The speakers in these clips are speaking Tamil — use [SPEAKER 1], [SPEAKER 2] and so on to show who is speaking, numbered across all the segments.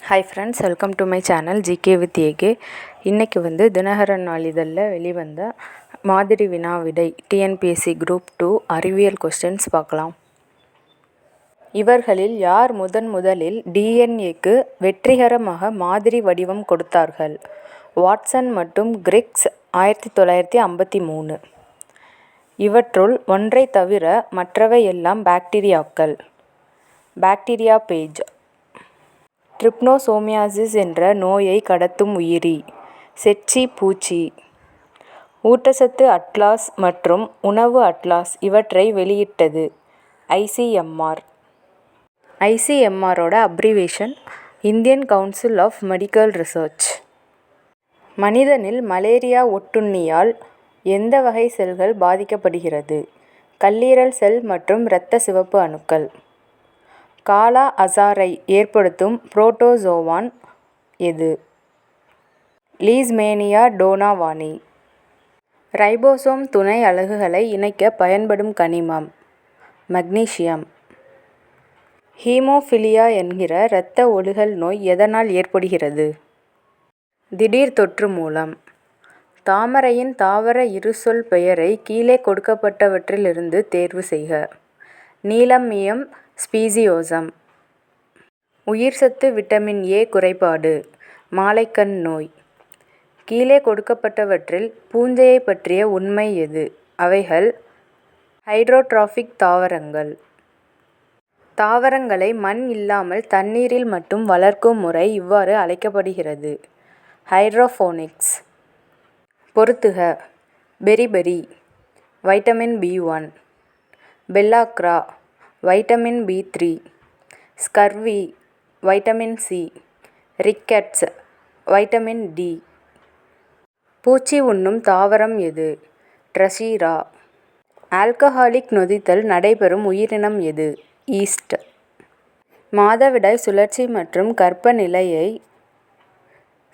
[SPEAKER 1] Hi friends, welcome to my channel GK with AK. இன்றைக்கி தினகரன் நாளிதழில் வெளிவந்த மாதிரி வினா விடை டிஎன்பிஎஸ்சி குரூப் 2 அறிவியல் கொஸ்டின்ஸ் பார்க்கலாம். இவர்களில் யார் முதலில் டிஎன்ஏக்கு வெற்றிகரமாக மாதிரி வடிவம் கொடுத்தார்கள்? வாட்சன் மற்றும் கிரிக்ஸ் 1953. இவற்றுள் ஒன்றை தவிர மற்றவை எல்லாம் பாக்டீரியாக்கள். Bacteria page. ட்ரிப்னோசோமியாசிஸ் என்ற நோயை கடத்தும் உயிரி. செச்சி பூச்சி. ஊட்டச்சத்து அட்லாஸ் மற்றும் உணவு அட்லாஸ் இவற்றை வெளியிட்டது ஐசிஎம்ஆர். ஐசிஎம்ஆரோட abbreviation Indian council of medical research. மனிதனில் மலேரியா ஒட்டுண்ணியால் எந்த வகை செல்கள் பாதிக்கப்படுகிறது? கல்லீரல் செல் மற்றும் இரத்த சிவப்பு அணுக்கள். காலா அசாரை ஏற்படுத்தும் புரோட்டோசோவான் எது? லீஷ்மேனியா டோனாவானி. ரைபோசோம் துணை அலகுகளை இணைக்க பயன்படும் கனிமம் மக்னீசியம். ஹீமோஃபிலியா என்கிற இரத்த ஒழுகல் நோய் எதனால் ஏற்படுகிறது? திடீர் தொற்று மூலம். தாமரையின் தாவர இருசொல் பெயரை கீழே கொடுக்கப்பட்டவற்றிலிருந்து தேர்வு செய்க. நீலம்மியம் ஸ்பீசியோசம். உயிர்ச்சத்து விட்டமின் ஏ குறைபாடு. மாலைக்கண் நோய். கீழே கொடுக்கப்பட்டவற்றில் பூஞ்சையை பற்றிய உண்மை எது? அவைகள் ஹைட்ரோட்ராபிக் தாவரங்கள். தாவரங்களை மண் இல்லாமல் தண்ணீரில் மட்டும் வளர்க்கும் முறை இவ்வாறு அழைக்கப்படுகிறது. ஹைட்ரோபோனிக்ஸ். பொறுத்துக. Beriberi vitamin B1. Pellagra vitamin B3. Scurvy vitamin C. Rickets vitamin D. பூச்சி உண்ணும் தாவரம் எது? ட்ரசீரா. ஆல்கஹாலிக் நொதித்தல் நடைபெறும் உயிரினம் எது? ஈஸ்ட். மாதவிடாய் சுழற்சி மற்றும் கர்ப்பநிலையை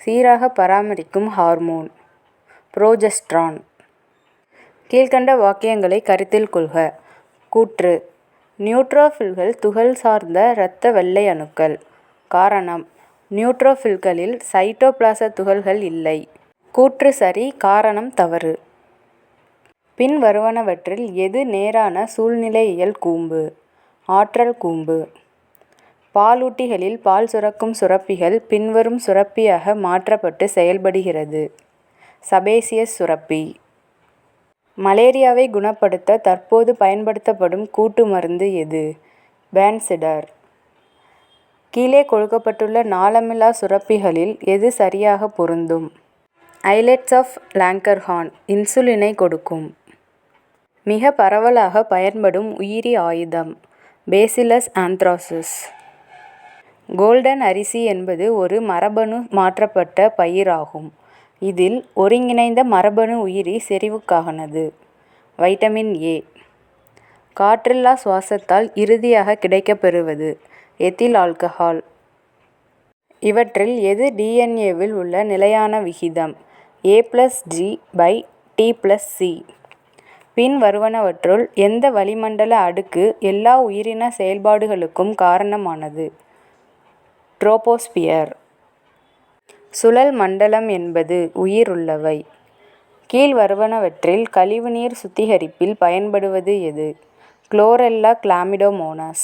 [SPEAKER 1] சீராக பராமரிக்கும் ஹார்மோன் புரோஜெஸ்டரான். கீழ்க்கண்ட வாக்கியங்களை கருத்தில் கொள்க. கூற்று: நியூட்ரோபில்கள் துகள் சார்ந்த இரத்த வெள்ளை அணுக்கள். காரணம்: நியூட்ரோபில்களில் சைட்டோபிளாச துகள்கள் இல்லை. கூற்று சரி, காரணம் தவறு. பின்வருவனவற்றில் எது நேரான சூழ்நிலையியல் கூம்பு? ஆற்றல் கூம்பு. பாலூட்டிகளில் பால் சுரக்கும் சுரப்பிகள் பின்வரும் சுரப்பியாக மாற்றப்பட்டு செயல்படுகிறது. சபேசியஸ் சுரப்பி. மலேரியாவை குணப்படுத்த தற்போது பயன்படுத்தப்படும் கூட்டு மருந்து எது? பேன்சிடர். கீழே கொடுக்கப்பட்டுள்ள நாளமில்லா சுரப்பிகளில் எது சரியாக பொருந்தும்? ஐலெட்ஸ் ஆஃப் லாங்கர்ஹான் இன்சுலினை கொடுக்கும். மிக பரவலாக பயன்படும் உயிரி ஆயுதம் பேசிலஸ் ஆந்த்ராசிஸ். கோல்டன் அரிசி என்பது ஒரு மரபணு மாற்றப்பட்ட பயிர் ஆகும். இதில் ஒருங்கிணைந்த மரபணு உயிரி செறிவுக்கானது. Vitamin A. காற்றில்லா சுவாசத்தால் இறுதியாக கிடைக்கப்பெறுவது எத்தில் ஆல்கஹால். இவற்றில் எது டிஎன்ஏவில் உள்ள நிலையான விகிதம்? A+G/T+C. பின்வருவனவற்றுள் எந்த வளிமண்டல அடுக்கு எல்லா உயிரின செயல்பாடுகளுக்கும் காரணமானது? ட்ரோபோஸ்பியர். சுழல் மண்டலம் என்பது உயிருள்ளவை. கீழ்வருவனவற்றில் கழிவுநீர் சுத்திகரிப்பில் பயன்படுவது எது? Chlorella Chlamydomonas.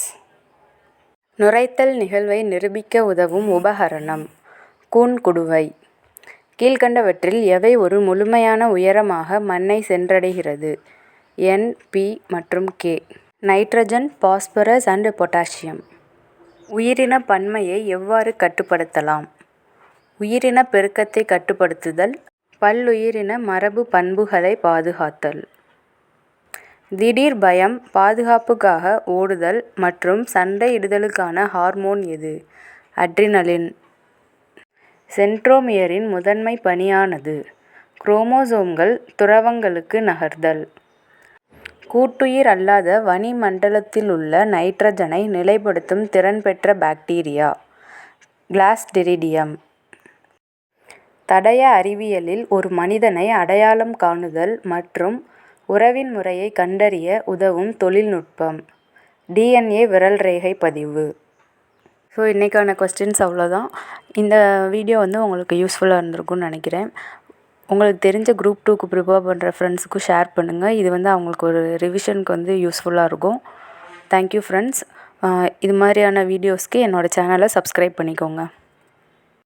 [SPEAKER 1] நுரைத்தல் நிகழ்வை நிரூபிக்க உதவும் உபகரணம் கூன்குடுவை. கீழ்க்கண்டவற்றில் எவை ஒரு முழுமையான உயரமாக மண்ணை சென்றடைகிறது? N, P மற்றும் K. Nitrogen, phosphorus and potassium. உயிரின பன்மையை எவ்வாறு கட்டுப்படுத்தலாம்? உயிரின பெருக்கத்தை கட்டுப்படுத்துதல். பல்லுயிரின மரபு பண்புகளை பாதுகாத்தல். திடீர் பயம், பாதுகாப்புக்காக ஓடுதல் மற்றும் சண்டையிடுதலுக்கான ஹார்மோன் எது? அட்ரினலின். சென்ட்ரோமியரின் முதன்மை பணியானது குரோமோசோம்கள் துரவங்களுக்கு நகர்தல். கூட்டுயிர் அல்லாத வளிமண்டலத்திலுள்ள நைட்ரஜனை நிலைப்படுத்தும் திறன் பெற்ற பாக்டீரியா கிளாஸ்டிரிடியம். தடய அறிவியலில் ஒரு மனிதனை அடையாளம் காணுதல் மற்றும் உறவின் முறையை கண்டறிய உதவும் தொழில்நுட்பம் டிஎன்ஏ விரல்ரேகை பதிவு. ஸோ இன்றைக்கான கொஸ்டின்ஸ் அவ்வளோதான். இந்த வீடியோ வந்து உங்களுக்கு யூஸ்ஃபுல்லாக இருந்திருக்கும்னு நினைக்கிறேன். உங்களுக்கு தெரிஞ்ச குரூப் 2க்கு ப்ரிப்பேர் பண்ணுற ஃப்ரெண்ட்ஸுக்கும் ஷேர் பண்ணுங்கள். இது வந்து அவங்களுக்கு ஒரு ரிவிஷனுக்கு வந்து யூஸ்ஃபுல்லாக இருக்கும். Thank you friends. இது மாதிரியான வீடியோஸ்க்கு என்னோடய சேனலை சப்ஸ்கிரைப் பண்ணிக்கோங்க.